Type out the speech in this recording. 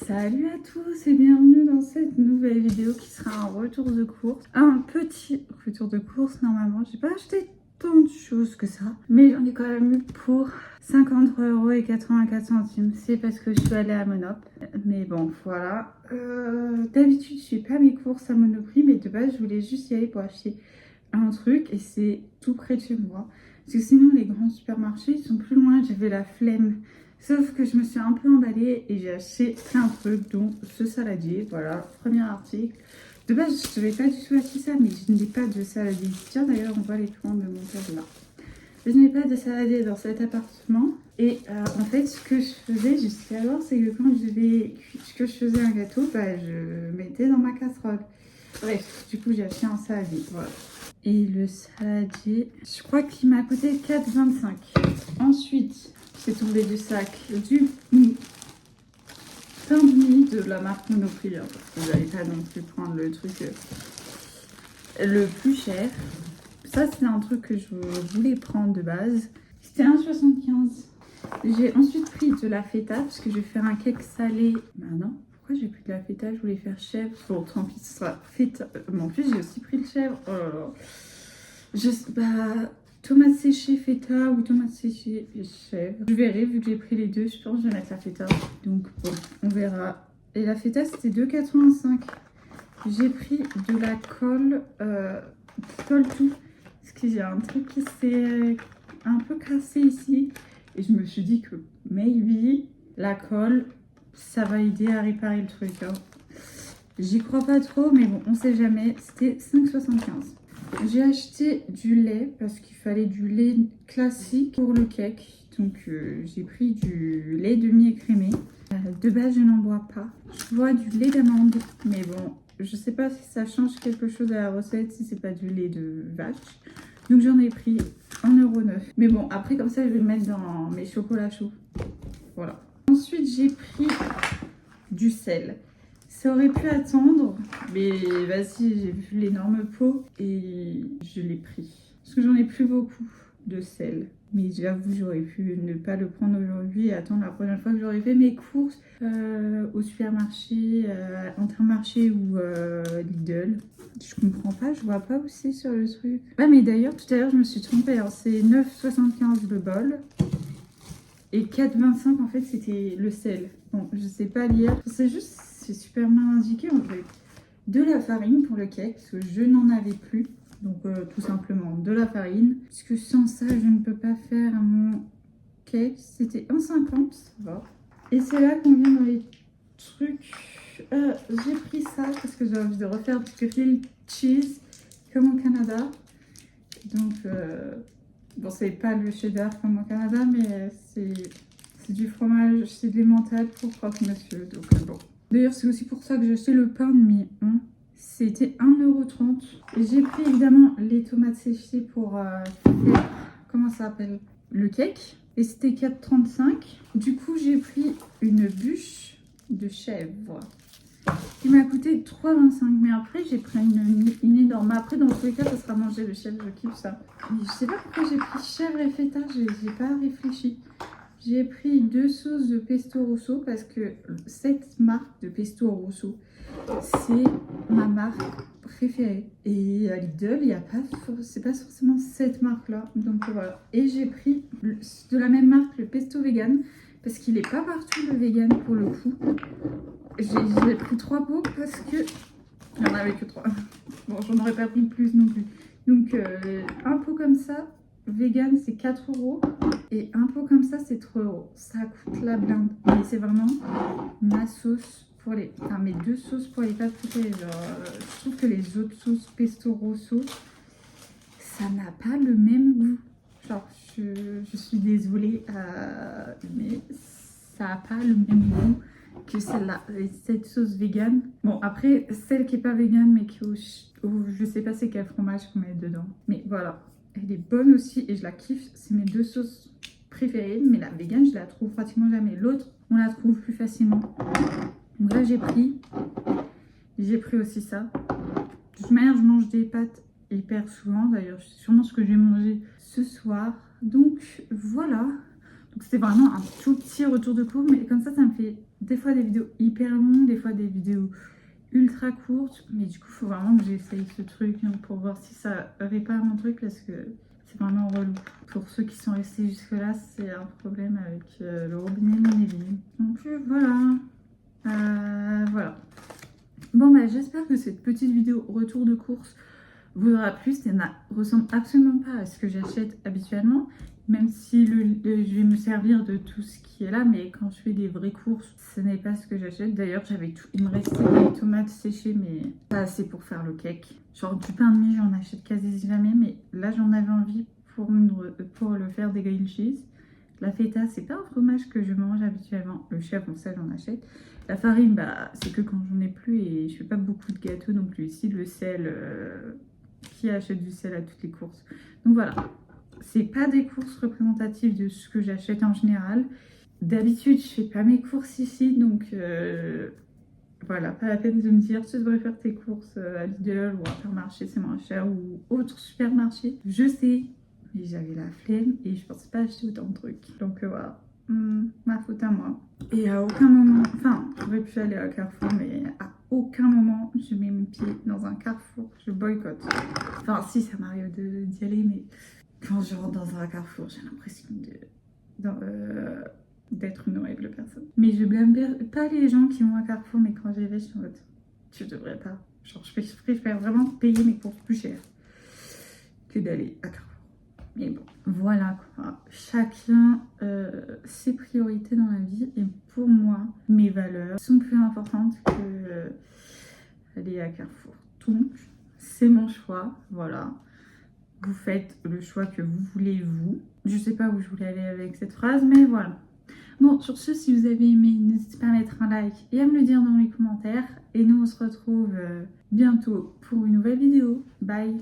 Salut à tous et bienvenue dans cette nouvelle vidéo qui sera un retour de course. Un petit retour de course, normalement j'ai pas acheté tant de choses que ça, mais j'en ai quand même eu pour 53,84 €. C'est parce que je suis allée à Monop, mais bon voilà. D'habitude je fais pas mes courses à Monoprix, mais de base je voulais juste y aller pour acheter un truc et c'est tout près de chez moi. Parce que sinon les grands supermarchés ils sont plus loin, j'avais la flemme. Sauf que je me suis un peu emballée et j'ai acheté plein de trucs, dont ce saladier. Voilà, premier article. De base, je ne devais pas du tout acheter ça, mais je n'ai pas de saladier. Tiens, d'ailleurs, on voit les commandes de mon père là. Je n'ai pas de saladier dans cet appartement. Et en fait, ce que je faisais jusqu'alors, c'est que quand je faisais un gâteau, je mettais dans ma casserole. Bref, du coup, j'ai acheté un saladier. Voilà. Et le saladier, je crois qu'il m'a coûté 4,25 €. Ensuite, j'ai tombé du sac du pain de mie de la marque Monoprix. Parce que j'allais pas non plus prendre le truc le plus cher. Ça, c'est un truc que je voulais prendre de base. C'était 1,75 €. J'ai ensuite pris de la feta parce que je vais faire un cake salé. Bah non, pourquoi j'ai pris de la feta? Je voulais faire chèvre. Bon, tant pis, ce sera feta. Mais en plus, j'ai aussi pris le chèvre. Oh là là. Tomate séchée feta ou tomate séchée chèvre. Je verrai, vu que j'ai pris les deux, je pense que je vais mettre la feta. Donc bon, on verra. Et la feta, c'était 2,85 €. J'ai pris de la colle tout. Parce que j'ai un truc qui s'est un peu cassé ici. Et je me suis dit que maybe la colle, ça va aider à réparer le truc. Hein. J'y crois pas trop, mais bon, on sait jamais. C'était 5,75 €. J'ai acheté du lait parce qu'il fallait du lait classique pour le cake. Donc j'ai pris du lait demi-écrémé. De base, je n'en bois pas. Je bois du lait d'amande. Mais bon, je sais pas si ça change quelque chose à la recette si c'est pas du lait de vache. Donc j'en ai pris 1,09 €. Mais bon, après comme ça, je vais le mettre dans mes chocolats chauds. Voilà. Ensuite, j'ai pris du sel. Ça aurait pu attendre, mais vas-y, j'ai vu l'énorme pot et je l'ai pris. Parce que j'en ai plus beaucoup de sel. Mais j'avoue, j'aurais pu ne pas le prendre aujourd'hui et attendre la prochaine fois que j'aurais fait mes courses au supermarché, Intermarché ou Lidl. Je comprends pas, je vois pas aussi sur le truc. Ouais, mais d'ailleurs, tout à l'heure, je me suis trompée. Alors, c'est 9,75 € le bol. Et 4,25 € en fait, c'était le sel. Bon, je sais pas lire. C'est juste... C'est super mal indiqué, on dirait de la farine pour le cake, parce que je n'en avais plus. Donc tout simplement de la farine. Parce que sans ça, je ne peux pas faire mon cake. C'était 1,50 €, ça va. Et c'est là qu'on vient dans les trucs. J'ai pris ça parce que j'ai envie de refaire du grilled cheese comme au Canada. Donc, bon, c'est pas le cheddar comme au Canada, mais c'est du fromage, c'est de l'emmental pour croque-monsieur. Donc bon. D'ailleurs, c'est aussi pour ça que j'ai acheté le pain de mie. Hein. C'était 1,30 €. Et j'ai pris évidemment les tomates séchées pour faire, comment ça s'appelle? Le cake. Et c'était 4,35 €. Du coup, j'ai pris une bûche de chèvre qui m'a coûté 3,25 €. Mais après, j'ai pris une énorme. Après, dans tous les cas, ça sera manger de chèvre. Je kiffe ça. Mais je sais pas pourquoi j'ai pris chèvre et feta. J'ai pas réfléchi. J'ai pris 2 sauces de pesto rosso parce que cette marque de pesto rosso, c'est ma marque préférée. Et à Lidl, il n'y a pas, c'est pas forcément cette marque-là. Donc voilà. Et j'ai pris de la même marque le pesto vegan parce qu'il n'est pas partout le vegan pour le coup. J'ai pris 3 pots parce que il n'y en avait que 3. Bon, j'en aurais pas pris plus non plus. Donc un pot comme ça. Vegan, c'est 4 € et un pot comme ça, c'est 3 €. Ça coûte la blinde. Mais c'est vraiment ma sauce pour les... Enfin, mes 2 sauces pour les pâtes préférées. Je trouve que les autres sauces pesto rosso, ça n'a pas le même goût. Genre, je suis désolée, mais ça n'a pas le même goût que celle-là. Cette sauce vegan. Bon, après, celle qui n'est pas vegan, mais qui je sais pas c'est quel fromage qu'on met dedans. Mais voilà. Elle est bonne aussi et je la kiffe. C'est mes 2 sauces préférées. Mais la vegan, je la trouve pratiquement jamais. L'autre, on la trouve plus facilement. Donc là, j'ai pris aussi ça. De toute manière, je mange des pâtes hyper souvent. D'ailleurs, c'est sûrement ce que je vais manger ce soir. Donc voilà. Donc c'était vraiment un tout petit retour de cours. Mais comme ça me fait des fois des vidéos hyper longues, des fois des vidéos ultra courtes. Mais du coup, il faut vraiment que j'essaye ce truc hein, pour voir si ça répare mon truc parce que c'est vraiment relou. Pour ceux qui sont restés jusque-là, c'est un problème avec le robinet de mon évier. Donc voilà. Voilà. Bon bah j'espère que cette petite vidéo retour de course vous aura plu. Ça ne ressemble absolument pas à ce que j'achète habituellement. Même si je vais me servir de tout ce qui est là, mais quand je fais des vraies courses, ce n'est pas ce que j'achète. D'ailleurs, il me restait des tomates séchées, mais pas assez pour faire le cake. Genre du pain de mie, j'en achète quasi jamais, mais là j'en avais envie pour le faire des grilled cheese. La feta, c'est pas un fromage que je mange habituellement. Le chèvre, bon ça j'en achète. La farine, bah c'est que quand j'en ai plus et je fais pas beaucoup de gâteaux non plus. Ici, le sel, qui achète du sel à toutes les courses. Donc voilà. C'est pas des courses représentatives de ce que j'achète en général. D'habitude, je fais pas mes courses ici, donc voilà, pas la peine de me dire tu devrais faire tes courses à Lidl ou à Intermarché, c'est moins cher, ou autre supermarché. Je sais, mais j'avais la flemme et je pensais pas acheter autant de trucs. Donc voilà, ma faute à moi. Et à aucun moment, enfin, j'aurais pu aller à Carrefour, mais à aucun moment je mets mes pieds dans un Carrefour, je boycotte. Enfin, si, ça m'arrive d'y aller, mais quand je rentre dans un Carrefour, j'ai l'impression d'être une horrible personne. Mais je blâme pas les gens qui vont à Carrefour, mais quand j'y vais, je suis en mode, tu devrais pas. Genre, je préfère vraiment payer mes courses plus chères que d'aller à Carrefour. Mais bon, voilà quoi. Chacun ses priorités dans la vie. Et pour moi, mes valeurs sont plus importantes que aller à Carrefour. Donc, c'est mon choix. Voilà. Vous faites le choix que vous voulez, vous. Je sais pas où je voulais aller avec cette phrase, mais voilà. Bon, sur ce, si vous avez aimé, n'hésitez pas à mettre un like et à me le dire dans les commentaires. Et nous, on se retrouve bientôt pour une nouvelle vidéo. Bye!